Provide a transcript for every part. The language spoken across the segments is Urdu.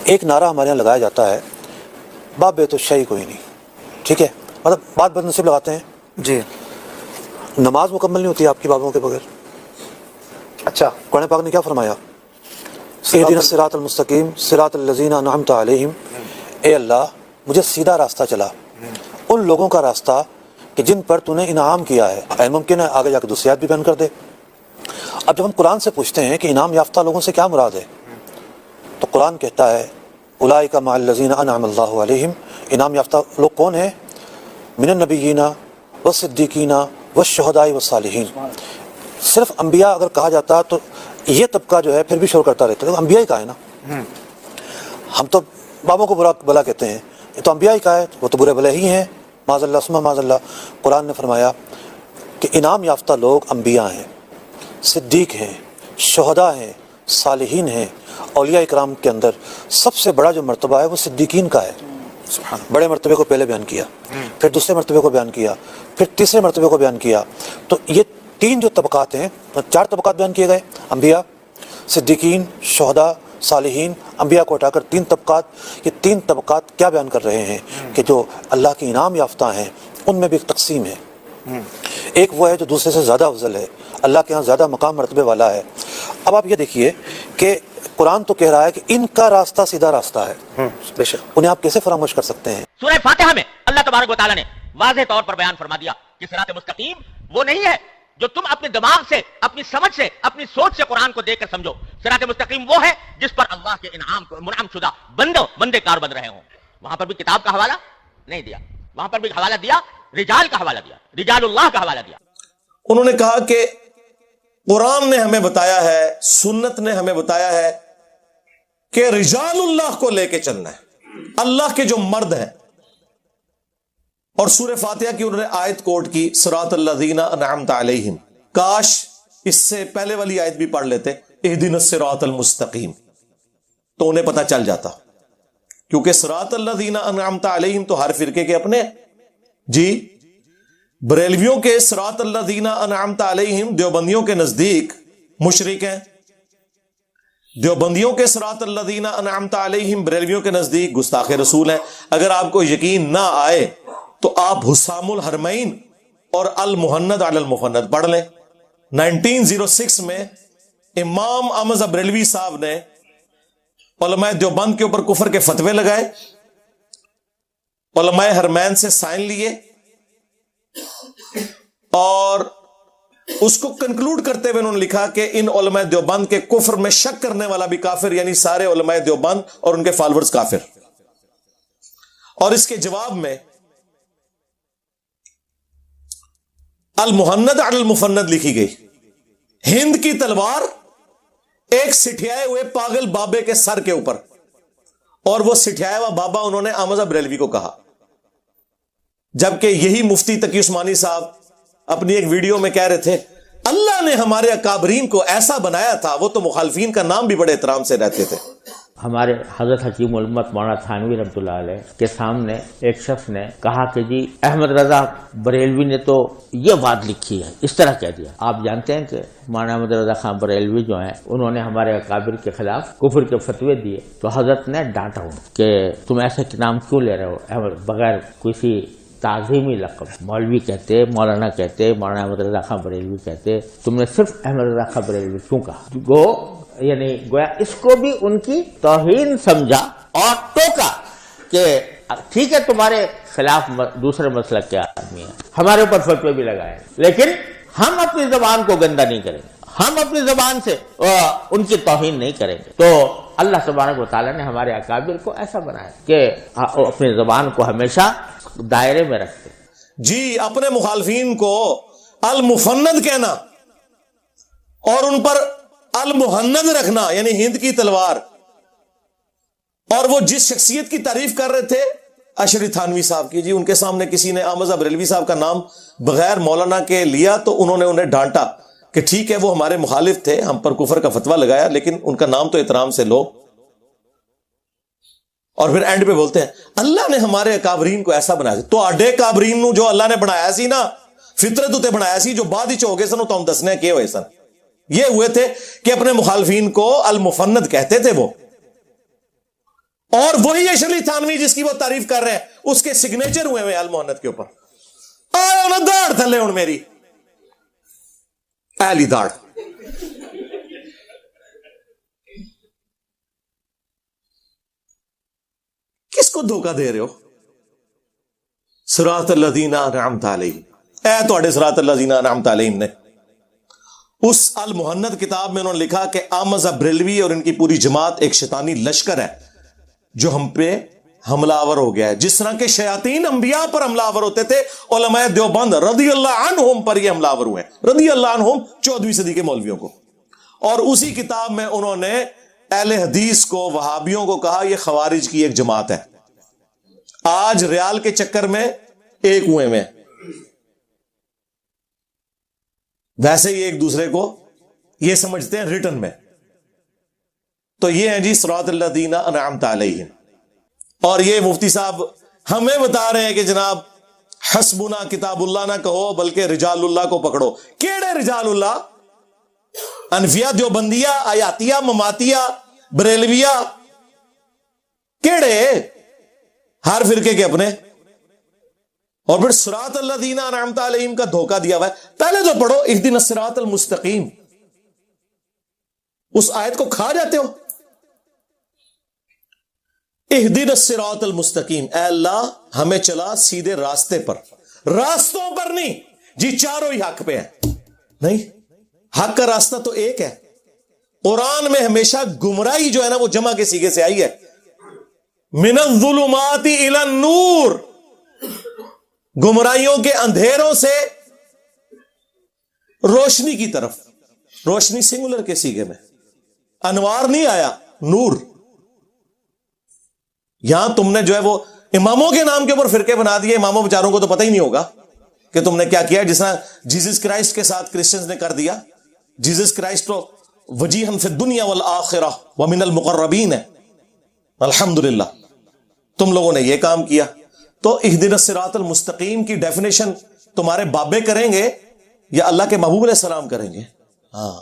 ایک نعرہ ہمارے یہاں لگایا جاتا ہے، باپ بے تو شہی کوئی نہیں، ٹھیک ہے، مطلب بات بد نصیب لگاتے ہیں جی نماز مکمل نہیں ہوتی آپ کی بابوں کے بغیر۔ اچھا، قرآن پاک نے کیا فرمایا؟ اہدنا الصراط المستقیم صراط الذین انعمت علیہم، اے اللہ مجھے سیدھا راستہ چلا، ان لوگوں کا راستہ کہ جن پر تو نے انعام کیا ہے۔ ممکن ہے آگے جا کے دوسری آیت بھی بیان کر دے۔ اب جب ہم قرآن سے پوچھتے ہیں کہ انعام یافتہ لوگوں سے کیا مراد ہے، تو قرآن کہتا ہے اولئک مع الذین انعم اللہ علیہم، انعام یافتہ لوگ کون ہیں؟ من النبیین والصدیقین والشہداء والصالحین۔ صرف انبیاء اگر کہا جاتا تو یہ طبقہ جو ہے پھر بھی شور کرتا رہتا ہے، انبیاء ہی کا ہے نا۔ ہم تو بابوں کو برا بلا کہتے ہیں، یہ تو انبیاء ہی کا ہے، وہ تو برے بھلے ہی ہیں، معاذ اللہ ثم معاذ اللہ۔ قرآن نے فرمایا کہ انعام یافتہ لوگ انبیاء ہیں، صدیق ہیں، شہداء ہیں، صالحین ہیں۔ اولیاء اکرام کے اندر سب سے بڑا جو مرتبہ ہے وہ صدیقین کا ہے۔ بڑے مرتبے کو پہلے بیان کیا، پھر دوسرے مرتبے کو بیان کیا، پھر تیسرے مرتبے کو بیان کیا۔ تو یہ تین جو طبقات ہیں، چار طبقات بیان کیے گئے، انبیاء، صدیقین، شہداء، صالحین۔ انبیاء کو ہٹا کر تین طبقات، یہ تین طبقات کیا بیان کر رہے ہیں کہ جو اللہ کے انعام یافتہ ہیں ان میں بھی ایک تقسیم ہے۔ ایک وہ ہے جو دوسرے سے زیادہ افضل ہے، اللہ کے ہاں زیادہ مقام مرتبے والا ہے۔ اب آپ یہ دیکھیے کہ قرآن تو کہہ رہا ہے کہ ان کا راستہ سیدھا راستہ ہے، بے شک، انہیں آپ کیسے فراموش کر سکتے ہیں؟ سورہ فاتحہ میں اللہ تبارک و تعالیٰ نے واضح طور پر بیان فرما دیا کہ صراط مستقیم وہ نہیں ہے جو تم اپنے دماغ سے، اپنی سمجھ سے، اپنی سوچ سے قرآن کو دیکھ کر سمجھو۔ صراط مستقیم وہ ہے جس پر اللہ کے انعام منعم شدہ بندے کار بن رہے ہوں۔ وہاں پر بھی کتاب کا حوالہ نہیں دیا، وہاں پر بھی حوالہ دیا رجال کا حوالہ دیا، رجال اللہ کا حوالہ دیا۔ انہوں نے کہا کہ قرآن نے ہمیں بتایا ہے، سنت نے ہمیں بتایا ہے کہ رجال اللہ کو لے کے چلنا ہے، اللہ کے جو مرد ہیں۔ اور سورہ فاتحہ کی انہوں نے آیت کوٹ کی، صراط الذین انعمت علیہم۔ کاش اس سے پہلے والی آیت بھی پڑھ لیتے، اہدنا الصراط المستقیم، تو انہیں پتہ چل جاتا، کیونکہ صراط الذین انعمت علیہم تو ہر فرقے کے اپنے۔ جی بریلویوں کے صراط الذین انعمت علیہم دیوبندیوں کے نزدیک مشرک ہیں، دیوبندیوں کے صراط الذین انعمت علیہم بریلویوں کے نزدیک گستاخ رسول ہیں۔ اگر آپ کو یقین نہ آئے تو آپ حسام الحرمین اور المحند علی المفند پڑھ لیں۔ 1906 میں امام احمد بریلوی صاحب نے علماء دیوبند کے اوپر کفر کے فتوے لگائے، علماء حرمین سے سائن لیے، اور اس کو کنکلوڈ کرتے ہوئے انہوں نے لکھا کہ ان علماء دیوبند کے کفر میں شک کرنے والا بھی کافر، یعنی سارے علماء دیوبند اور ان کے فالورز کافر۔ اور اس کے جواب میں المحند علی المفند لکھی گئی، ہند کی تلوار ایک سٹھیائے ہوئے پاگل بابے کے سر کے اوپر، اور وہ سٹھیایا ہوا بابا انہوں نے احمد بریلوی کو کہا، جبکہ یہی مفتی تقی عثمانی صاحب اپنی ایک ویڈیو میں کہہ رہے تھے اللہ نے ہمارے اکابرین کو ایسا بنایا تھا، وہ تو مخالفین کا نام بھی بڑے احترام سے رہتے تھے۔ ہمارے حضرت حکیم الامت مولانا تھانوی رحمۃ اللہ علیہ کے سامنے ایک شخص نے کہا کہ جی احمد رضا بریلوی نے تو یہ بات لکھی ہے، اس طرح کہہ دیا۔ آپ جانتے ہیں کہ مولانا احمد رضا خان بریلوی جو ہیں انہوں نے ہمارے اکابر کے خلاف کفر کے فتوے دیے، تو حضرت نے ڈانٹا انہیں کہ تم ایسے نام کیوں لے رہے ہو بغیر کسی تعظیمی لقب، مولوی کہتے، مولانا کہتے، مولانا احمد رضا خان بریلوی کہتے، تم نے صرف احمد رضا خان بریلوی کیوں کہا؟ وہ یعنی گویا اس کو بھی ان کی توہین سمجھا اور ٹوکا کہ ٹھیک ہے تمہارے خلاف دوسرے مسلک کے آدمی ہیں، ہمارے اوپر فتوے بھی لگائے، لیکن ہم اپنی زبان کو گندا نہیں کریں گے، ہم اپنی زبان سے ان کی توہین نہیں کریں گے۔ تو اللہ تبارک و تعالیٰ نے ہمارے اکابر کو ایسا بنایا کہ اپنی زبان کو ہمیشہ دائرے میں رکھتے۔ جی اپنے مخالفین کو المفند کہنا اور ان پر المحند رکھنا، یعنی ہند کی تلوار، اور وہ جس شخصیت کی تعریف کر رہے تھے اشری تھانوی صاحب کی، جی ان کے سامنے کسی نے احمد بریلوی صاحب کا نام بغیر مولانا کے لیا تو انہوں نے انہیں ڈانٹا کہ ٹھیک ہے وہ ہمارے مخالف تھے، ہم پر کفر کا فتویٰ لگایا، لیکن ان کا نام تو احترام سے لو۔ اور پھر اینڈ پہ بولتے ہیں اللہ نے ہمارے اکابرین کو ایسا بنایا، تو آڈے اکابرین نو جو اللہ نے بنایا سی نا، فطرت اتے بنایا سی، جو بعد ہی ہو گئے سن تو ہم دسنے کہ ہوئے سن، یہ ہوئے تھے کہ اپنے مخالفین کو المفند کہتے تھے وہ۔ وہی اشرفی تھانوی جس کی وہ تعریف کر رہے ہیں, اس کے سگنیچر ہوئے ہوئے المحنت کے اوپر. آیا نا داڑھ تھلے ہوں میری اہلی داڑھ. کس کو دھوکہ دے رہے ہو؟ صراط الذین انعمت علیہم, اے تواڈے صراط الذین انعمت علیہم نے. اس المحنت کتاب میں انہوں نے لکھا کہ احمد بریلوی اور ان کی پوری جماعت ایک شیطانی لشکر ہے جو ہم پہ حملہ آور ہو گیا ہے, جس طرح کے شیاطین انبیاء پر حملہ آور ہوتے تھے, علماء دیوبند رضی اللہ عنہم پر یہ حملہ آور ہوئے ہیں, رضی اللہ عنہم 14ویں صدی کے مولویوں کو. اور اسی کتاب میں انہوں نے اہل حدیث کو, وہابیوں کو کہا یہ خوارج کی ایک جماعت ہے. آج ریال کے چکر میں ایک ہوئے میں, ویسے ہی ایک دوسرے کو یہ سمجھتے ہیں ریٹن میں. تو یہ ہیں جی صراط الذین انعمت علیہم. اور یہ مفتی صاحب ہمیں بتا رہے ہیں کہ جناب حسبنا کتاب اللہ نہ کہو بلکہ رجال اللہ کو پکڑو. کیڑے رجال اللہ؟ انفیہ, دیوبندیہ, آیاتیہ, مماتیہ, بریلویہ, کیڑے؟ ہر فرقے کے اپنے. اور پھر صراط الذین انعمت علیہم کا دھوکہ دیا ہوا ہے. پہلے تو پڑھو اہدنا الصراط المستقیم, اس آیت کو کھا جاتے ہو. اہدنا الصراط المستقیم, اے اللہ ہمیں چلا سیدھے راستے پر. راستوں پر نہیں جی, چاروں ہی حق پہ ہیں. نہیں, حق کا راستہ تو ایک ہے. قرآن میں ہمیشہ گمراہی جو ہے نا وہ جمع کے سیغے سے آئی ہے. من الظلمات الی النور, گمراہیوں کے اندھیروں سے روشنی کی طرف. روشنی سنگولر کے سیغے میں, انوار نہیں آیا, نور. یہاں تم نے جو ہے وہ اماموں کے نام کے اوپر فرقے بنا دیے. اماموں بیچاروں کو تو پتہ ہی نہیں ہوگا کہ تم نے کیا کیا, جس طرح جیزس کرائسٹ کے ساتھ کرسچنز نے کر دیا. جیزس کرائسٹ تو وجیہن فی الدنیا والآخرہ ومن المقربین ہے. الحمدللہ تم لوگوں نے یہ کام کیا. تو اہدنا الصراط المستقیم کی ڈیفینیشن تمہارے بابے کریں گے یا اللہ کے محبوب علیہ السلام کریں گے؟ ہاں,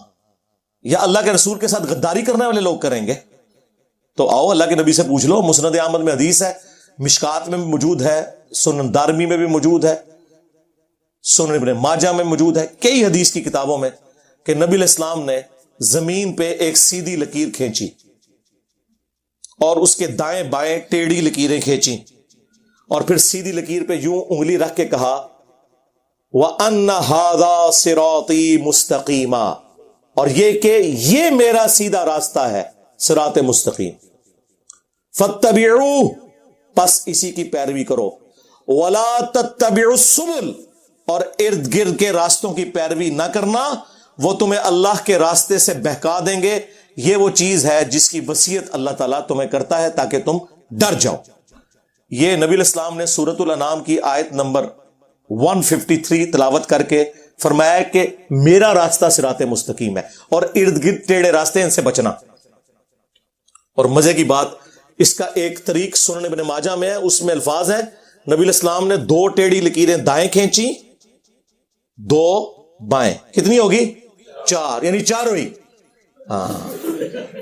یا اللہ کے رسول کے ساتھ غداری کرنے والے لوگ کریں گے؟ تو آؤ اللہ کے نبی سے پوچھ لو. مسند احمد میں حدیث ہے, مشکات میں بھی موجود ہے, سنن دارمی میں بھی موجود ہے, سنن ابن ماجہ میں موجود ہے, کئی حدیث کی کتابوں میں, کہ نبی علیہ السلام نے زمین پہ ایک سیدھی لکیر کھینچی اور اس کے دائیں بائیں ٹیڑھی لکیریں کھینچی, اور پھر سیدھی لکیر پہ یوں انگلی رکھ کے کہا وَأَنَّ هَذَا صِرَاطِي مُسْتَقِيمًا, اور یہ کہ یہ میرا سیدھا راستہ ہے, صراط مستقیم. فَاتَّبِعُوهُ, پس اسی کی پیروی کرو. وَلَا تَتَّبِعُوا السُّبُلَ, اور ارد گرد کے راستوں کی پیروی نہ کرنا, وہ تمہیں اللہ کے راستے سے بہکا دیں گے. یہ وہ چیز ہے جس کی وصیت اللہ تعالیٰ تمہیں کرتا ہے تاکہ تم ڈر جاؤ. یہ نبی علیہ السلام نے سورۃ الانعام کی آیت نمبر 153 تلاوت کر کے فرمایا کہ میرا راستہ صراط مستقیم ہے, اور ارد گرد ٹیڑے راستے ان سے بچنا. اور مزے کی بات, اس کا ایک طریق سنن ابن ماجہ میں ہے, اس میں الفاظ ہیں نبی علیہ السلام نے 2 ٹیڑھی لکیریں دائیں کھینچی, 2 بائیں, کتنی ہوگی؟ 4, یعنی چاروں ہی. ہاں,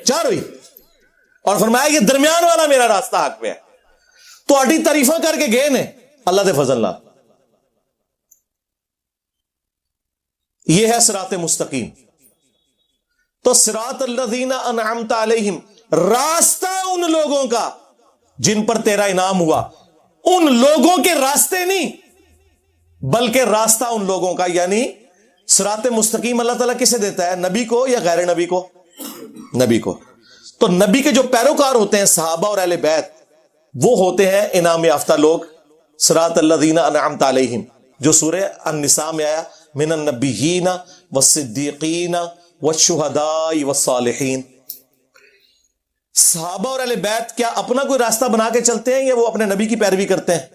چاروں ہی. اور فرمایا کہ درمیان والا میرا راستہ حق پہ ہے. تو اڈی تعریفاں کر کے گئے نے اللہ دے فضل اللہ. یہ ہے صراط مستقیم. تو صراط الذین انعمت علیہم, راستہ ان لوگوں کا جن پر تیرا انعام ہوا. ان لوگوں کے راستے نہیں بلکہ راستہ ان لوگوں کا. یعنی صراط مستقیم اللہ تعالیٰ کسے دیتا ہے, نبی کو یا غیر نبی کو؟ نبی کو. تو نبی کے جو پیروکار ہوتے ہیں صحابہ اور اہل بیت, وہ ہوتے ہیں انعام یافتہ لوگ. صراط الذین انعمت علیہم جو سورہ النساء میں آیا, من النبیین والصدیقین والشہداء والصالحین. صحابہ اور اہل بیت کیا اپنا کوئی راستہ بنا کے چلتے ہیں یا وہ اپنے نبی کی پیروی کرتے ہیں؟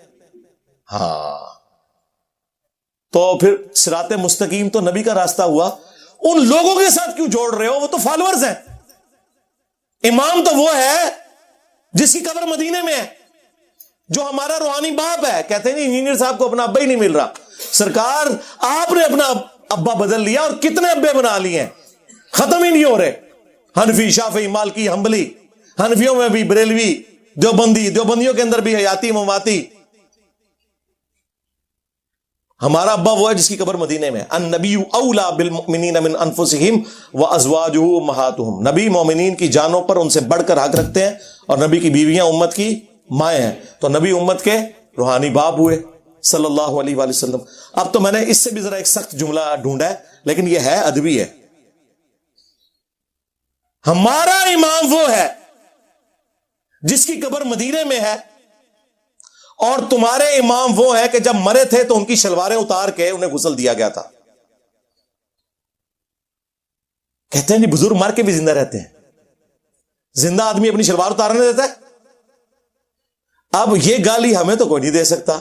ہاں. تو پھر صراط مستقیم تو نبی کا راستہ ہوا. ان لوگوں کے ساتھ کیوں جوڑ رہے ہو؟ وہ تو فالوورز ہیں. امام تو وہ ہے جس کی قبر مدینے میں ہے, جو ہمارا روحانی باپ ہے. کہتے ہیں انجینئر صاحب کو اپنا ابا ہی نہیں مل رہا. سرکار آپ نے اپنا ابا بدل لیا, اور کتنے ابے بنا لیے ہیں, ختم ہی نہیں ہو رہے. حنفی, شافعی, مالکی, حنبلی, حنفیوں میں بھی بریلوی, دیوبندیوں کے اندر بھی حیاتی مماتی. ہمارا ابا وہ ہے جس کی قبر مدینے میں. النبی اولا بالمؤمنین من انفسہم وازواجہ امہاتہم. نبی مومنین کی جانوں پر ان سے بڑھ کر حق رکھتے ہیں, اور نبی کی بیویاں امت کی مائیں ہیں. تو نبی امت کے روحانی باپ ہوئے صلی اللہ علیہ وآلہ وسلم. اب تو میں نے اس سے بھی ذرا ایک سخت جملہ ڈھونڈا ہے, لیکن یہ ہے ادبی ہے. ہمارا امام وہ ہے جس کی قبر مدینے میں ہے, اور تمہارے امام وہ ہے کہ جب مرے تھے تو ان کی شلواریں اتار کے انہیں غسل دیا گیا تھا. کہتے ہیں جی بزرگ مر کے بھی زندہ رہتے ہیں, زندہ آدمی اپنی شلوار اتارنے دیتا ہے. اب یہ گالی ہمیں تو کوئی نہیں دے سکتا,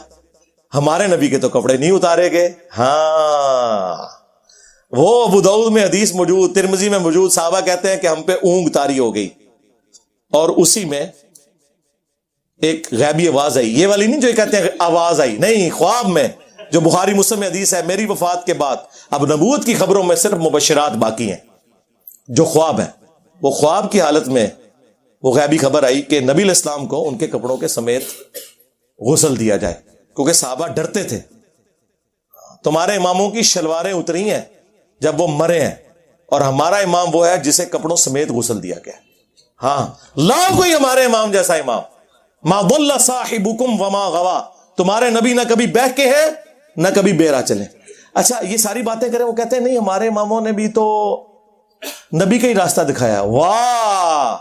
ہمارے نبی کے تو کپڑے نہیں اتارے گئے. ہاں, وہ ابو داؤد میں حدیث موجود, ترمذی میں موجود, صحابہ کہتے ہیں کہ ہم پہ اونگ طاری ہو گئی, اور اسی میں ایک غیبی آواز آئی. یہ والی نہیں جو کہتے ہیں آواز آئی, نہیں, خواب میں, جو بخاری مسلم میں حدیث ہے, میری وفات کے بعد اب نبوت کی خبروں میں صرف مبشرات باقی ہیں. جو خواب ہیں, وہ خواب کی حالت میں وہ غیبی خبر آئی کہ نبی علیہ السلام کو ان کے کپڑوں کے سمیت غسل دیا جائے, کیونکہ صحابہ ڈرتے تھے. تمہارے اماموں کی شلواریں اتری ہیں جب وہ مرے ہیں, اور ہمارا امام وہ ہے جسے کپڑوں سمیت غسل دیا گیا. ہاں, لاؤ کوئی ہمارے امام جیسا امام. ما ضل صاحبکم وما غوا. تمہارے نبی نہ کبھی بہہ کے ہیں نہ کبھی بیرا چلے. اچھا, یہ ساری باتیں کریں, وہ کہتے ہیں نہیں ہمارے اماموں نے بھی تو نبی کا ہی راستہ دکھایا. واہ,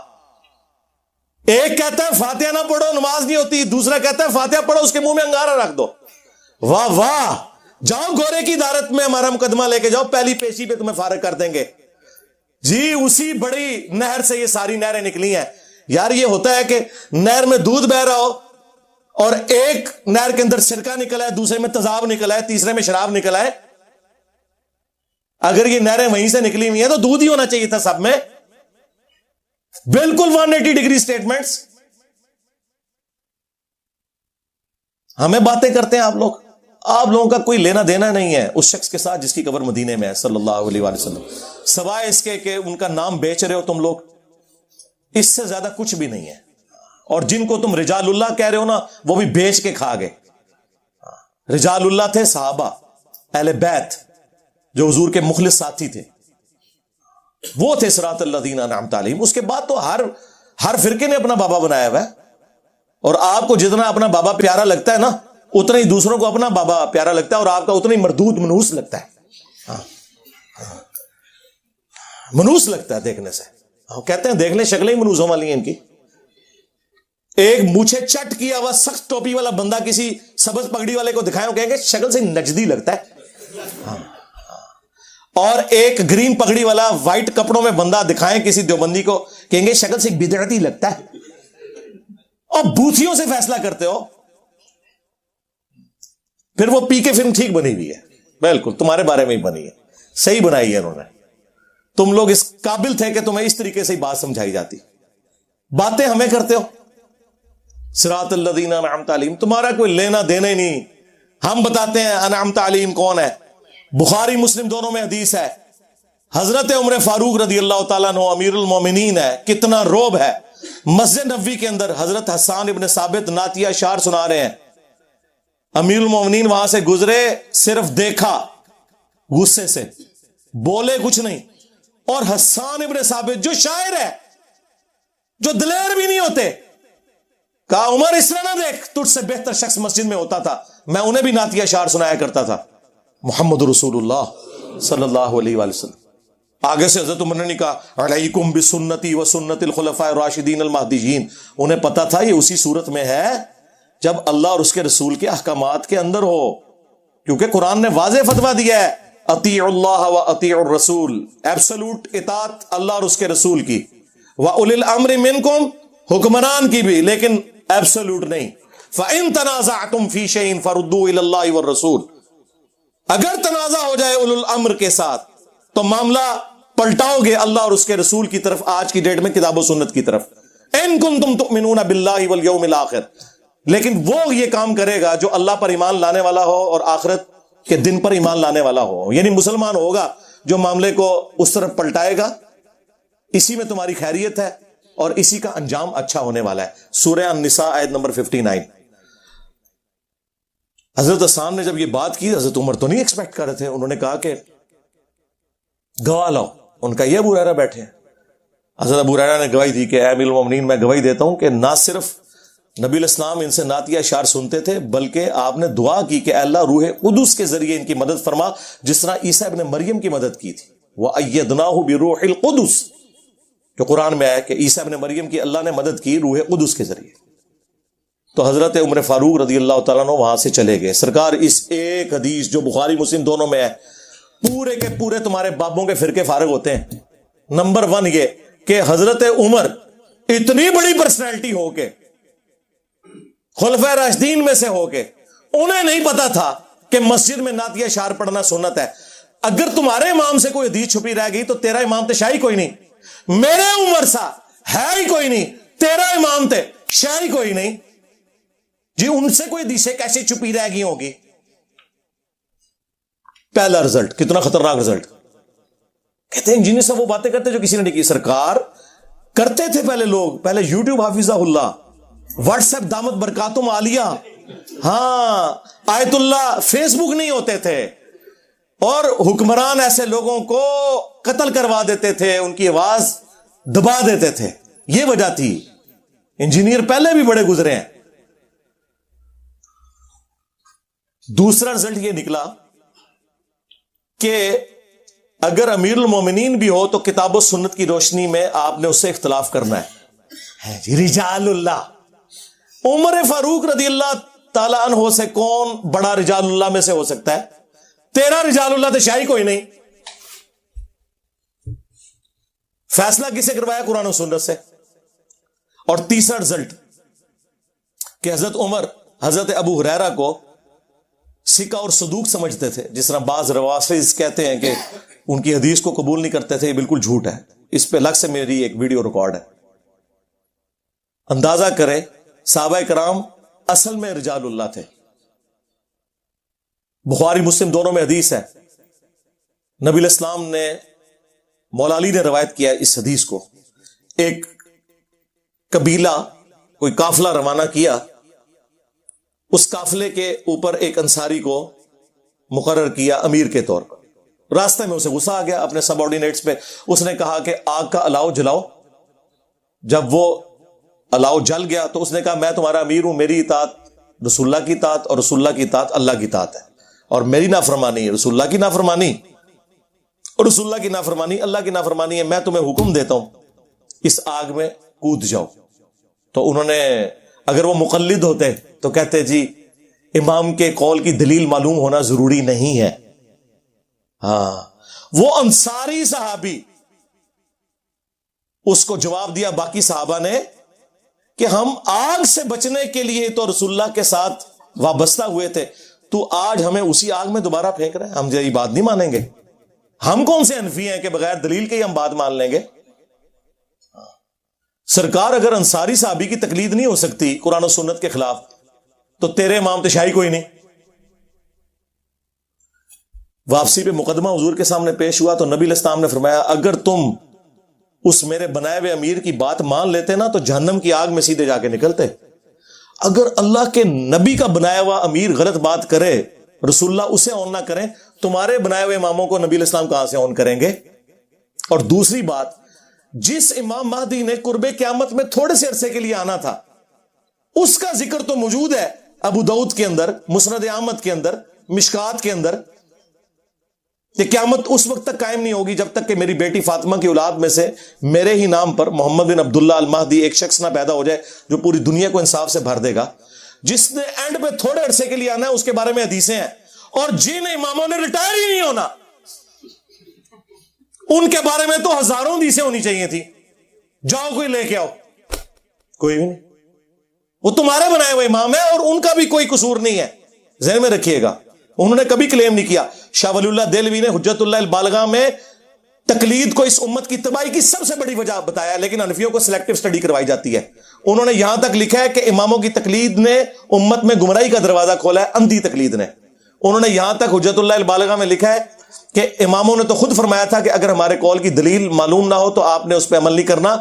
ایک کہتا ہے فاتحہ نہ پڑھو نماز نہیں ہوتی, دوسرا کہتا ہے فاتحہ پڑھو اس کے منہ میں انگارہ رکھ دو. واہ واہ, جاؤ گورے کی عدالت میں ہمارا مقدمہ لے کے جاؤ, پہلی پیشی پہ تمہیں فارغ کر دیں گے. جی اسی بڑی نہر سے یہ ساری نہریں نکلی ہیں. یار یہ ہوتا ہے کہ نہر میں دودھ بہ رہا ہو, اور ایک نہر کے اندر سرکہ نکلا ہے, دوسرے میں تیزاب نکلا ہے, تیسرے میں شراب نکلا ہے. اگر یہ نہریں وہیں سے نکلی ہوئی ہیں تو دودھ ہی ہونا چاہیے تھا سب میں. بالکل 180 ڈگری سٹیٹمنٹس. ہمیں باتیں کرتے ہیں آپ لوگ, آپ لوگوں کا کوئی لینا دینا نہیں ہے اس شخص کے ساتھ جس کی قبر مدینے میں ہے صلی اللہ علیہ وآلہ وسلم, سوائے اس کے کہ ان کا نام بیچ رہے ہو تم لوگ, اس سے زیادہ کچھ بھی نہیں ہے. اور جن کو تم رجال اللہ کہہ رہے ہو نا, وہ بھی بیچ کے کھا گئے. رجال اللہ تھے صحابہ اہل بیت جو حضور کے مخلص ساتھی تھے, وہ تھے صراط الذین انعمت علیہم. اس کے بعد تو ہر فرقے نے اپنا بابا بنایا ہوا ہے, اور آپ کو جتنا اپنا بابا پیارا لگتا ہے نا, اتنا ہی دوسروں کو اپنا بابا پیارا لگتا ہے, اور آپ کا اتنا ہی مردود منوس لگتا ہے. منوس لگتا ہے دیکھنے سے. کہتے ہیں دیکھ لیں شکلیں ہی منوسوں والی ہیں ان کی. ایک مونچھیں چٹ کیا ہوا سخت ٹوپی والا بندہ کسی سبز پگڑی والے کو دکھائے, کہیں گے شکل سے نجدی لگتا ہے. اور ایک گرین پگڑی والا وائٹ کپڑوں میں بندہ دکھائیں کسی دیوبندی کو, کہیں گے شکل سے بدعتی لگتا ہے. اور بوتھیوں سے فیصلہ کرتے ہو, پھر وہ پی کے فلم ٹھیک بنی ہوئی ہے, بالکل تمہارے بارے میں ہی بنی ہے, صحیح بنائی ہے انہوں نے. تم لوگ اس قابل تھے کہ تمہیں اس طریقے سے ہی بات سمجھائی جاتی. باتیں ہمیں کرتے ہو صراط الذین انعمت علیہم, تمہارا کوئی لینا دینا ہی نہیں. ہم بتاتے ہیں انعمت علیہم کون ہے. بخاری مسلم دونوں میں حدیث ہے, حضرت عمر فاروق رضی اللہ تعالیٰ عنہ امیر المومنین ہے. کتنا روب ہے. مسجد نبوی کے اندر حضرت حسان ابن ثابت نعتیہ اشعار سنا رہے ہیں, امیر المومنین وہاں سے گزرے, صرف دیکھا, غصے سے بولے کچھ نہیں. اور حسان ابن ثابت جو شاعر ہے, جو دلیر بھی نہیں ہوتے, کہا عمر اس طرح نہ دیکھ, تجھ سے بہتر شخص مسجد میں ہوتا تھا, میں انہیں بھی نعتیہ اشعار سنایا کرتا تھا. محمد رسول اللہ صلی اللہ علیہ وآلہ وسلم. آگے سے حضرت عمر نے کہا علیکم بسنتی و سنت الخلفاء الراشدین المہدیین. انہیں پتا تھا یہ اسی صورت میں ہے جب اللہ اور اس کے رسول کے احکامات کے اندر ہو, کیونکہ قرآن نے واضح فتویٰ دیا ہے اطیعوا اللہ و اطیعوا الرسول, ایبسولوٹ اطاعت اللہ اور اس کے رسول کی, وَأُولِي الْأَمْرِ مِنْكُمْ, حکمران کی بھی, لیکن ایبسولوٹ نہیں. فَإِن تَنَازَعْتُمْ فِي شَيْءٍ فَرُدُّوهُ إِلَى اللَّهِ وَالرَّسُولِ. اگر تنازع ہو جائے اولو الامر کے ساتھ تو معاملہ پلٹاؤ گے اللہ اور اس کے رسول کی طرف, آج کی ڈیٹ میں کتاب و سنت کی طرف. ان کنتم تؤمنون باللہ والیوم الاخر, لیکن وہ یہ کام کرے گا جو اللہ پر ایمان لانے والا ہو اور آخرت کے دن پر ایمان لانے والا ہو. یعنی مسلمان ہوگا جو معاملے کو اس طرف پلٹائے گا, اسی میں تمہاری خیریت ہے, اور اسی کا انجام اچھا ہونے والا ہے. سورہ النساء آیت نمبر 59. حضرت حسان نے جب یہ بات کی، حضرت عمر تو نہیں ایکسپیکٹ کر رہے تھے. انہوں نے کہا کہ گواہ لاؤ. ان کا یہ ابو ہریرہ بیٹھے ہیں. حضرت ابو ہریرہ نے گواہی دی کہ اے امیر المومنین، میں گواہی دیتا ہوں کہ نہ صرف نبی علیہ السلام ان سے نعتیہ اشعار سنتے تھے، بلکہ آپ نے دعا کی کہ اے اللہ روح قدس کے ذریعے ان کی مدد فرما، جس طرح عیسیٰ ابن مریم کی مدد کی تھی. وَأَيَّدْنَاهُ بِرُوحِ الْقُدُسِ، جو قرآن میں ہے کہ عیسیٰ ابن مریم کی اللہ نے مدد کی روح قدس کے ذریعے. تو حضرت عمر فاروق رضی اللہ تعالیٰ عنہ وہاں سے چلے گئے. سرکار اس ایک حدیث جو بخاری مسلم دونوں میں ہے، پورے کے پورے تمہارے بابوں کے فرقے فارغ ہوتے ہیں. نمبر 1 یہ کہ حضرت عمر اتنی بڑی پرسنالٹی ہو کے، خلفائے راشدین میں سے ہو کے، انہیں نہیں پتا تھا کہ مسجد میں نعتیہ اشعار پڑھنا سنت ہے. اگر تمہارے امام سے کوئی حدیث چھپی رہ گئی تو تیرا امام تے شاہی کوئی نہیں. میرے عمر سا ہے ہی کوئی نہیں، تیرا امام تے شاہی کوئی نہیں. جی ان سے کوئی حدیثیں کیسے چھپی رہ گئی ہوگی؟ پہلا رزلٹ کتنا خطرناک رزلٹ. کہتے ہیں انجینئر صاحب وہ باتیں کرتے جو کسی نے نہیں کی. سرکار کرتے تھے پہلے لوگ، پہلے یوٹیوب حافظہ اللہ، واٹس ایپ دامت برکاتم عالیہ، ہاں آیت اللہ، فیس بک نہیں ہوتے تھے، اور حکمران ایسے لوگوں کو قتل کروا دیتے تھے، ان کی آواز دبا دیتے تھے. یہ وجہ تھی. انجینئر پہلے بھی بڑے گزرے ہیں. دوسرا رزلٹ یہ نکلا کہ اگر امیر المومنین بھی ہو تو کتاب و سنت کی روشنی میں آپ نے اس سے اختلاف کرنا ہے. رجال اللہ، عمر فاروق رضی اللہ تعالیٰ عنہ سے کون بڑا رجال اللہ میں سے ہو سکتا ہے؟ تیرا رجال اللہ تو شاہی کوئی نہیں. فیصلہ کسے کروایا؟ قرآن و سنت سے. اور تیسرا رزلٹ کہ حضرت عمر حضرت ابو ہریرہ کو سکہ اور صدوق سمجھتے تھے، جس طرح بعض روافض کہتے ہیں کہ ان کی حدیث کو قبول نہیں کرتے تھے. یہ بالکل جھوٹ ہے. اس پہ الگ سے میری ایک ویڈیو ریکارڈ ہے. اندازہ کریں صحابہ کرام اصل میں رجال اللہ تھے. بخاری مسلم دونوں میں حدیث ہے. نبی علیہ السلام نے، مولا علی نے روایت کیا اس حدیث کو. ایک قبیلہ کوئی قافلہ روانہ کیا، اس قافلے کے اوپر ایک انصاری کو مقرر کیا امیر کے طور پر. راستے میں اسے غصہ آ گیا اپنے سب آرڈینیٹس پہ. اس نے کہا کہ آگ کا الاؤ جلاؤ. جب وہ الاؤ جل گیا تو اس نے کہا میں تمہارا امیر ہوں، میری اطاعت رسول اللہ کی اطاعت، اور رسول اللہ کی اطاعت اللہ کی اطاعت ہے، اور میری نافرمانی رسول اللہ کی نافرمانی، اور رسول اللہ کی نافرمانی اللہ کی نافرمانی ہے. میں تمہیں حکم دیتا ہوں اس آگ میں کود جاؤ. تو انہوں نے، اگر وہ مقلد ہوتے تو کہتے جی امام کے قول کی دلیل معلوم ہونا ضروری نہیں ہے. ہاں وہ انصاری صحابی، اس کو جواب دیا باقی صحابہ نے کہ ہم آگ سے بچنے کے لیے تو رسول اللہ کے ساتھ وابستہ ہوئے تھے، تو آج ہمیں اسی آگ میں دوبارہ پھینک رہے ہیں. ہم یہ بات نہیں مانیں گے. ہم کون سے حنفی ہیں کہ بغیر دلیل کے ہی ہم بات مان لیں گے؟ سرکار اگر انصاری صحابی کی تقلید نہیں ہو سکتی قرآن و سنت کے خلاف، تو تیرے امام تو شاہی کوئی نہیں. واپسی پہ مقدمہ حضور کے سامنے پیش ہوا تو نبی علیہ السلام نے فرمایا اگر تم اس میرے بنائے ہوئے امیر کی بات مان لیتے نا تو جہنم کی آگ میں سیدھے جا کے نکلتے. اگر اللہ کے نبی کا بنایا ہوا امیر غلط بات کرے، رسول اللہ اسے آن نہ کریں، تمہارے بنائے ہوئے اماموں کو نبی علیہ السلام کہاں سے آن کریں گے؟ اور دوسری بات، جس امام مہدی نے قرب قیامت میں تھوڑے سے عرصے کے لیے آنا تھا، اس کا ذکر تو موجود ہے ابو داؤد کے اندر، مسند احمد کے اندر، مشکات کے اندر، کہ قیامت اس وقت تک قائم نہیں ہوگی جب تک کہ میری بیٹی فاطمہ کی اولاد میں سے میرے ہی نام پر محمد بن عبداللہ المہدی ایک شخص نہ پیدا ہو جائے جو پوری دنیا کو انصاف سے بھر دے گا. جس نے اینڈ پہ تھوڑے عرصے کے لیے آنا ہے اس کے بارے میں حدیثیں ہیں، اور جن اماموں نے ریٹائر ہی نہیں ہونا ان کے بارے میں تو ہزاروں حدیثیں ہونی چاہیے تھی. جاؤ کوئی لے کے آؤ. کوئی بھی نہیں. وہ تمہارے بنائے ہوئے امام ہیں اور ان کا بھی کوئی قصور نہیں ہے. ذہن میں رکھیے گا، انہوں نے کبھی کلیم نہیں کیا. شاہ ولی اللہ دہلوی نے حجت اللہ البالغہ میں تقلید کو اس امت کی تباہی کی سب سے بڑی وجہ بتایا، لیکن حنفیوں کو سلیکٹو سٹڈی کروائی جاتی ہے. انہوں نے یہاں تک لکھا ہے کہ اماموں کی تقلید نے امت میں گمراہی کا دروازہ کھولا ہے، اندھی تقلید نے. انہوں نے یہاں تک حجت اللہ البالغہ میں لکھا ہے کہ اماموں نے تو خود فرمایا تھا کہ اگر ہمارے قول کی دلیل معلوم نہ ہو تو آپ نے اس پہ عمل نہیں کرنا.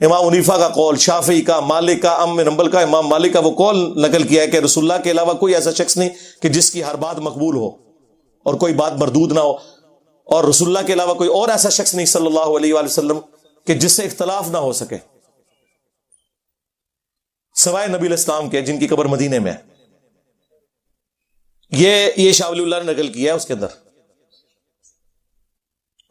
امام حنیفہ کا قول، شافعی کا، مالک کا، ام بن حنبل کا، امام مالک کا وہ قول نقل کیا ہے کہ رسول اللہ کے علاوہ کوئی ایسا شخص نہیں کہ جس کی ہر بات مقبول ہو اور کوئی بات مردود نہ ہو، اور رسول اللہ کے علاوہ کوئی اور ایسا شخص نہیں صلی اللہ علیہ وآلہ وسلم کہ جس سے اختلاف نہ ہو سکے سوائے نبی علیہ السلام کے، جن کی قبر مدینے میں ہے۔ یہ شاہ ولی اللہ نے نقل کیا ہے اس کے اندر،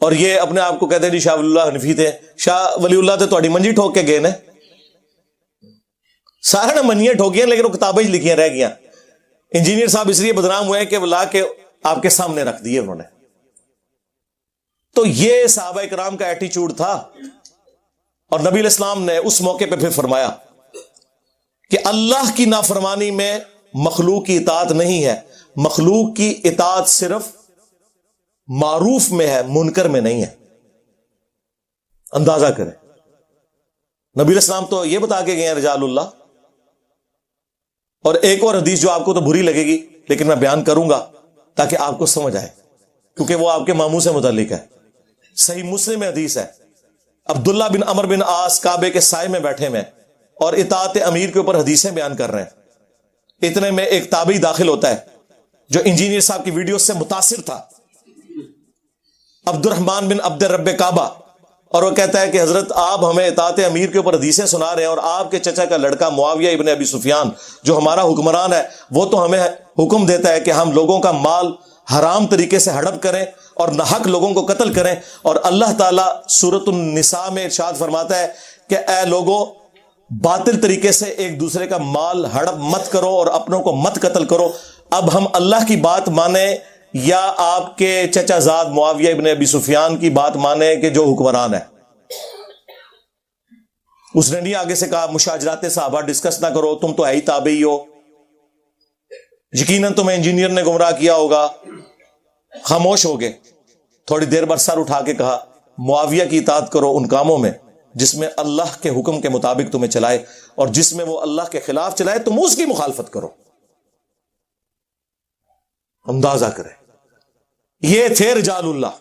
اور یہ اپنے آپ کو کہتے ہیں جی شاہ ولی اللہ حنفی تھے۔ شاہ ولی اللہ تو تھوڑی منجی ٹھوک کے گئے نا، سارے نے منجیاں ٹھوکیاں لیکن وہ کتابیں ہی لکھیاں رہ گیا۔ انجینئر صاحب اس لیے بدنام ہوئے کہ وہ لا کے آپ کے سامنے رکھ دیے انہوں نے۔ تو یہ صحابہ کرام کا ایٹیچیوڈ تھا، اور نبی علیہ السلام نے اس موقع پہ پھر فرمایا کہ اللہ کی نافرمانی میں مخلوق کی اطاعت نہیں ہے، مخلوق کی اطاعت صرف معروف میں ہے، منکر میں نہیں ہے۔ اندازہ کریں، نبی علیہ السلام تو یہ بتا کے گئے ہیں رجال اللہ۔ اور ایک اور حدیث جو آپ کو تو بری لگے گی لیکن میں بیان کروں گا تاکہ آپ کو سمجھ آئے، کیونکہ وہ آپ کے ماموں سے متعلق ہے۔ صحیح مسلم میں حدیث ہے، عبداللہ بن عمر بن عاص کعبے کے سائے میں بیٹھے میں اور اطاعت امیر کے اوپر حدیثیں بیان کر رہے ہیں۔ اتنے میں ایک تابعی داخل ہوتا ہے جو انجینئر صاحب کی ویڈیو سے متاثر تھا، عبد الرحمن بن عبد رب کعبہ، اور وہ کہتا ہے کہ حضرت آپ ہمیں اطاعت امیر کے اوپر حدیثیں سنا رہے ہیں، اور آپ کے چچا کا لڑکا معاویہ ابن ابی سفیان جو ہمارا حکمران ہے وہ تو ہمیں حکم دیتا ہے کہ ہم لوگوں کا مال حرام طریقے سے ہڑپ کریں اور ناحق لوگوں کو قتل کریں، اور اللہ تعالیٰ سورۃ النساء میں ارشاد فرماتا ہے کہ اے لوگوں باطل طریقے سے ایک دوسرے کا مال ہڑپ مت کرو اور اپنوں کو مت قتل کرو۔ اب ہم اللہ کی بات مانیں یا آپ کے چچا زاد معاویہ ابن ابی سفیان کی بات مانیں کہ جو حکمران ہے؟ اس نے نہیں آگے سے کہا مشاجرات صحابہ ڈسکس نہ کرو، تم تو ہے ہی تابعی ہو، یقیناً تمہیں انجینئر نے گمراہ کیا ہوگا۔ خاموش ہو گئے، تھوڑی دیر بعد سر اٹھا کے کہا معاویہ کی اطاعت کرو ان کاموں میں جس میں اللہ کے حکم کے مطابق تمہیں چلائے، اور جس میں وہ اللہ کے خلاف چلائے تم اس کی مخالفت کرو۔ اندازہ کریں، یہ تھے رجال اللہ۔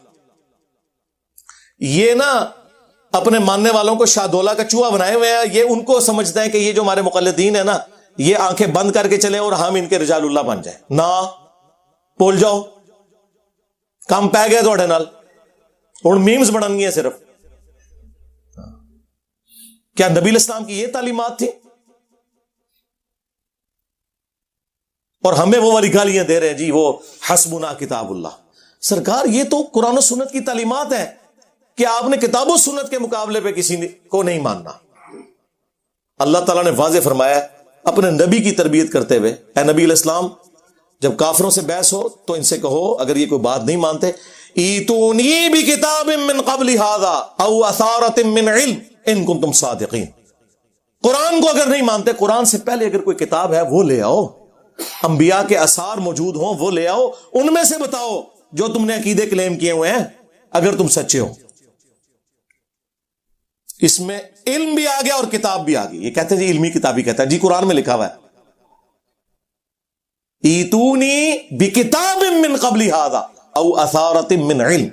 یہ نا اپنے ماننے والوں کو شاہ دولہ کا چوہا بنائے ہوئے ہیں، یہ ان کو سمجھتے ہیں کہ یہ جو ہمارے مقلدین ہیں نا یہ آنکھیں بند کر کے چلے اور ہم ان کے رجال اللہ بن جائیں۔ نہ بول جاؤ، کام پہ گئے تھوڑے نال، اور میمز بنانی ہے صرف۔ کیا نبی علیہ السلام کی یہ تعلیمات تھی؟ اور ہمیں وہ والی گالیاں دے رہے ہیں جی وہ حسبنا کتاب اللہ۔ سرکار یہ تو قرآن و سنت کی تعلیمات ہیں کہ آپ نے کتاب و سنت کے مقابلے پہ کسی کو نہیں ماننا۔ اللہ تعالیٰ نے واضح فرمایا اپنے نبی کی تربیت کرتے ہوئے، اے نبی علیہ السلام جب کافروں سے بحث ہو تو ان سے کہو اگر یہ کوئی بات نہیں مانتے، ایتونی بکتاب من قبل ھذا او اثارۃ من علم ان کنتم صادقین۔ قرآن کو اگر نہیں مانتے، قرآن سے پہلے اگر کوئی کتاب ہے وہ لے آؤ، انبیاء کے آثار موجود ہوں وہ لے آؤ، ان میں سے بتاؤ جو تم نے عقیدے کلیم کیے ہوئے ہیں اگر تم سچے ہو۔ اس میں علم بھی آ گیا اور کتاب بھی آ گئی۔ یہ کہتے ہیں جی علمی کتاب ہی کہتا ہے، جی قرآن میں لکھا ہوا ہے ایتونی بکتاب من قبل ھذا او اثارۃ من علم۔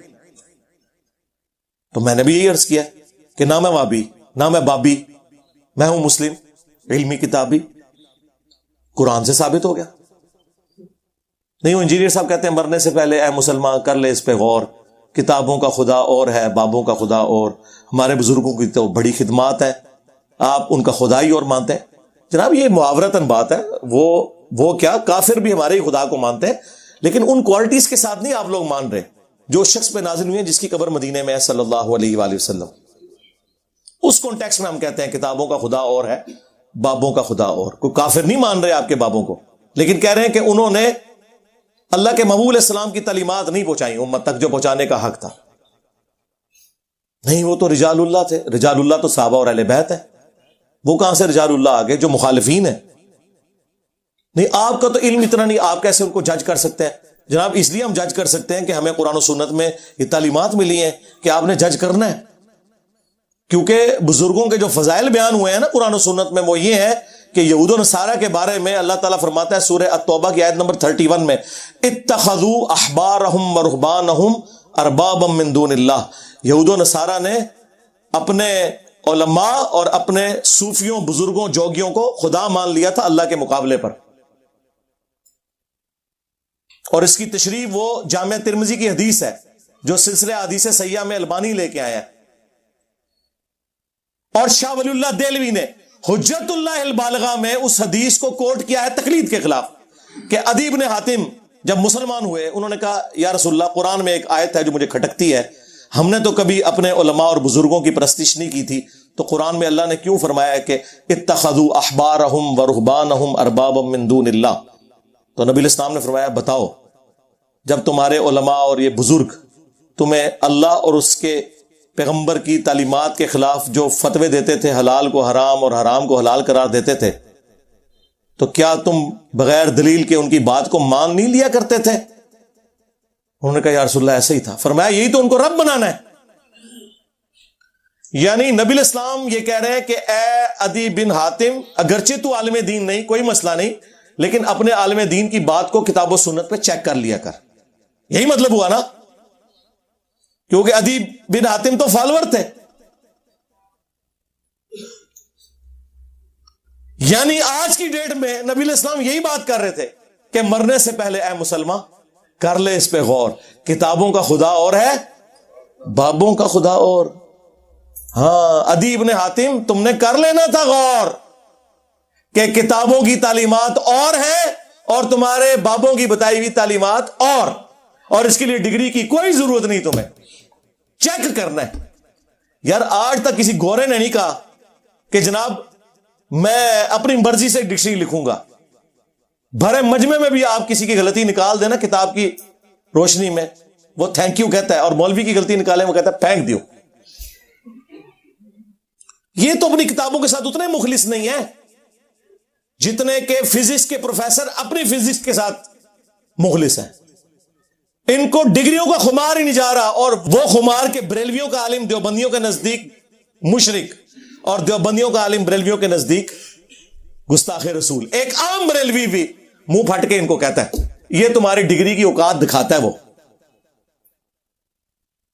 تو میں نے بھی یہی عرض کیا کہ نہ میں وابی نہ میں بابی، میں ہوں مسلم، علمی کتابی، قرآن سے ثابت ہو گیا۔ نہیں، وہ انجینئر صاحب کہتے ہیں مرنے سے پہلے اے مسلمان کر لے اس پہ غور، کتابوں کا خدا اور ہے، بابوں کا خدا اور، ہمارے بزرگوں کی تو بڑی خدمات ہے، آپ ان کا خدا ہی اور مانتے ہیں۔ جناب یہ معاورتاً بات ہے، وہ کیا کافر بھی ہمارے ہی خدا کو مانتے ہیں، لیکن ان کوالٹیز کے ساتھ نہیں آپ لوگ مان رہے جو شخص پہ نازل ہوئی ہیں جس کی قبر مدینے میں ہے صلی اللہ علیہ وآلہ وسلم۔ اس کانٹیکس میں ہم کہتے ہیں کتابوں کا خدا اور ہے، بابوں کا خدا اور۔ کوئی کافر نہیں مان رہے آپ کے بابوں کو، لیکن کہہ رہے ہیں کہ انہوں نے اللہ کے محبوب علیہ السلام کی تعلیمات نہیں پہنچائی امت تک جو پہنچانے کا حق تھا۔ نہیں، وہ تو رجال اللہ تھے، رجال اللہ تو صحابہ اور اہل بیت ہے، وہ کہاں سے رجال اللہ آگے جو مخالفین ہیں؟ نہیں، آپ کا تو علم اتنا نہیں، آپ کیسے ان کو جج کر سکتے ہیں؟ جناب اس لیے ہم جج کر سکتے ہیں کہ ہمیں قرآن و سنت میں یہ تعلیمات ملی ہیں کہ آپ نے جج کرنا ہے، کیونکہ بزرگوں کے جو فضائل بیان ہوئے ہیں نا قرآن و سنت میں وہ یہ ہے کہ یہود و نصارہ کے بارے میں اللہ تعالیٰ فرماتا ہے سورہ التوبہ کی آیت نمبر 31 میں اتخذوا احبارہم ورہبانہم اربابا من دون اللہ۔ یہود و نصارہ نے اپنے علماء اور اپنے صوفیوں بزرگوں جوگیوں کو خدا مان لیا تھا اللہ کے مقابلے پر. اور اس کی تشریح وہ جامع ترمذی کی حدیث ہے جو سلسلہ حدیث سیاح میں البانی لے کے آیا ہے. اور شاہ ولی اللہ دہلوی نے حجت اللہ البالغہ میں اس حدیث کو کوٹ کیا ہے تقلید کے خلاف کہ عدی بن حاتم جب مسلمان ہوئے انہوں نے کہا یا رسول اللہ قرآن میں ایک آیت ہے جو مجھے کھٹکتی ہے, ہم نے تو کبھی اپنے علماء اور بزرگوں کی پرستش نہیں کی تھی, تو قرآن میں اللہ نے کیوں فرمایا ہے کہ اتخذوا احبارہم ورہبانہم اربابا من دون اللہ. تو نبی الاسلام نے فرمایا بتاؤ جب تمہارے علماء اور یہ بزرگ تمہیں اللہ اور اس کے پیغمبر کی تعلیمات کے خلاف جو فتوے دیتے تھے, حلال کو حرام اور حرام کو حلال قرار دیتے تھے, تو کیا تم بغیر دلیل کے ان کی بات کو مان نہیں لیا کرتے تھے؟ انہوں نے کہا یا رسول اللہ ایسا ہی تھا. فرمایا یہی تو ان کو رب بنانا ہے. یعنی نبی الاسلام یہ کہہ رہے ہیں کہ اے عدی بن حاتم اگرچہ تو عالم دین نہیں, کوئی مسئلہ نہیں, لیکن اپنے عالم دین کی بات کو کتاب و سنت پہ چیک کر لیا کر. یہی مطلب ہوا نا, کیونکہ عدی بن حاتم تو فالوور تھے. یعنی آج کی ڈیٹ میں نبی الاسلام یہی بات کر رہے تھے کہ مرنے سے پہلے اے مسلمان کر لے اس پہ غور, کتابوں کا خدا اور ہے بابوں کا خدا اور. ہاں عدی بن حاتم تم نے کر لینا تھا غور کہ کتابوں کی تعلیمات اور ہیں اور تمہارے بابوں کی بتائی ہوئی تعلیمات اور اس کے لیے ڈگری کی کوئی ضرورت نہیں, تمہیں چیک کرنا ہے. یار آج تک کسی گورے نے نہیں کہا کہ جناب میں اپنی مرضی سے ڈکشنری لکھوں گا. بھرے مجمع میں بھی آپ کسی کی غلطی نکال دینا کتاب کی روشنی میں, وہ تھینک یو کہتا ہے, اور مولوی کی غلطی نکالے وہ کہتا ہے پھینک دیو. یہ تو اپنی کتابوں کے ساتھ اتنے مخلص نہیں ہیں جتنے کہ فزکس کے پروفیسر اپنی فزکس کے ساتھ مخلص ہیں. ان کو ڈگریوں کا خمار ہی نہیں جا رہا, اور وہ خمار کے بریلویوں کا عالم دیوبندیوں کے نزدیک مشرک اور دیوبندیوں کا عالم بریلویوں کے نزدیک گستاخ رسول. ایک عام بریلوی بھی منہ پھٹ کے ان کو کہتا ہے یہ تمہاری ڈگری کی اوقات دکھاتا ہے وہ.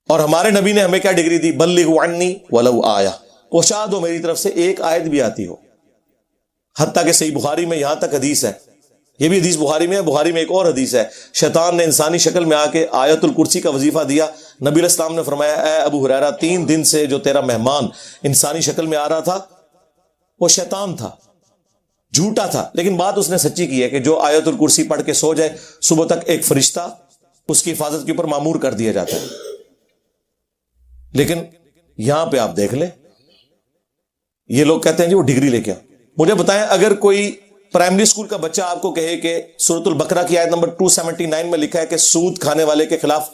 اور ہمارے نبی نے ہمیں کیا ڈگری دی؟ بلغوا عنی ولو آیا, پہنچا دو میری طرف سے ایک آیت بھی آتی ہو. حتیٰ کہ صحیح بخاری میں یہاں تک حدیث ہے, یہ بھی حدیث بخاری میں ہے, بخاری میں ایک اور حدیث ہے, شیطان نے انسانی شکل میں آ کے آیت الکرسی کا وظیفہ دیا. نبی علیہ السلام نے فرمایا اے ابو ہریرہ 3 دن سے جو تیرا مہمان انسانی شکل میں آ رہا تھا وہ شیطان تھا, جھوٹا تھا, لیکن بات اس نے سچی کی ہے کہ جو آیت الکرسی پڑھ کے سو جائے صبح تک ایک فرشتہ اس کی حفاظت کے اوپر مامور کر دیا جاتا ہے. لیکن یہاں پہ آپ دیکھ لیں یہ لوگ کہتے ہیں جی وہ ڈگری لے کے. مجھے بتائیں اگر کوئی پرائمری اسکول کا بچہ آپ کو کہے کہ سورۃ البقرہ کی آیت نمبر 279 میں لکھا ہے کہ سود کھانے والے کے خلاف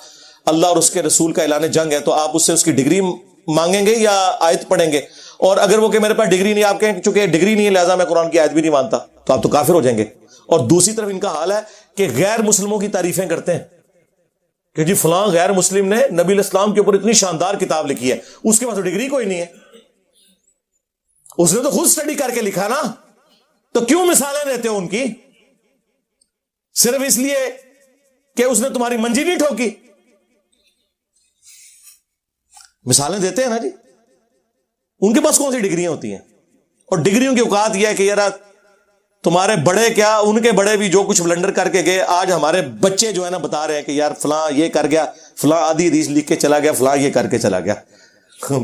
اللہ اور اس کے رسول کا اعلان جنگ ہے, تو آپ اس سے اس کی ڈگری مانگیں گے یا آیت پڑھیں گے؟ اور اگر وہ کہ میرے پاس ڈگری نہیں, آپ کہیں چونکہ ڈگری نہیں ہے لہٰذا میں قرآن کی آیت بھی نہیں مانتا, تو آپ تو کافر ہو جائیں گے. اور دوسری طرف ان کا حال ہے کہ غیر مسلموں کی تعریفیں کرتے ہیں کہ جی فلاں غیر مسلم نے نبی الاسلام کے اوپر اتنی شاندار کتاب لکھی ہے, اس کے پاس تو ڈگری کوئی نہیں ہے, اس نے تو خود اسٹڈی کر کے لکھا نا, تو کیوں مثالیں دیتے ہو ان کی؟ صرف اس لیے کہ اس نے تمہاری منجی نہیں ٹھوکی. مثالیں دیتے ہیں نا جی, ان کے پاس کون سی ڈگریاں ہوتی ہیں؟ اور ڈگریوں کی اوقات یہ ہے کہ یار تمہارے بڑے کیا, ان کے بڑے بھی جو کچھ بلنڈر کر کے گئے, آج ہمارے بچے جو ہے نا بتا رہے ہیں کہ یار فلاں یہ کر گیا, فلاں آدھی حدیث لکھ کے چلا گیا, فلاں یہ کر کے چلا گیا.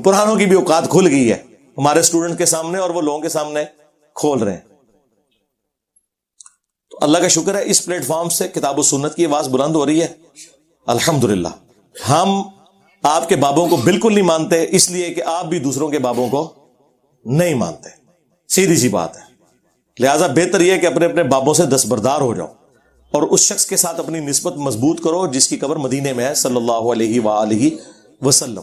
پرانوں کی بھی اوقات کھل گئی ہے ہمارے اسٹوڈنٹ کے سامنے اور وہ لوگوں کے سامنے کھول رہے ہیں. تو اللہ کا شکر ہے اس پلیٹ فارم سے کتاب و سنت کی آواز بلند ہو رہی ہے الحمدللہ. ہم آپ کے بابوں کو بالکل نہیں مانتے اس لیے کہ آپ بھی دوسروں کے بابوں کو نہیں مانتے, سیدھی سی بات ہے. لہٰذا بہتر یہ ہے کہ اپنے اپنے بابوں سے دستبردار ہو جاؤ اور اس شخص کے ساتھ اپنی نسبت مضبوط کرو جس کی قبر مدینے میں ہے صلی اللہ علیہ وآلہ وسلم.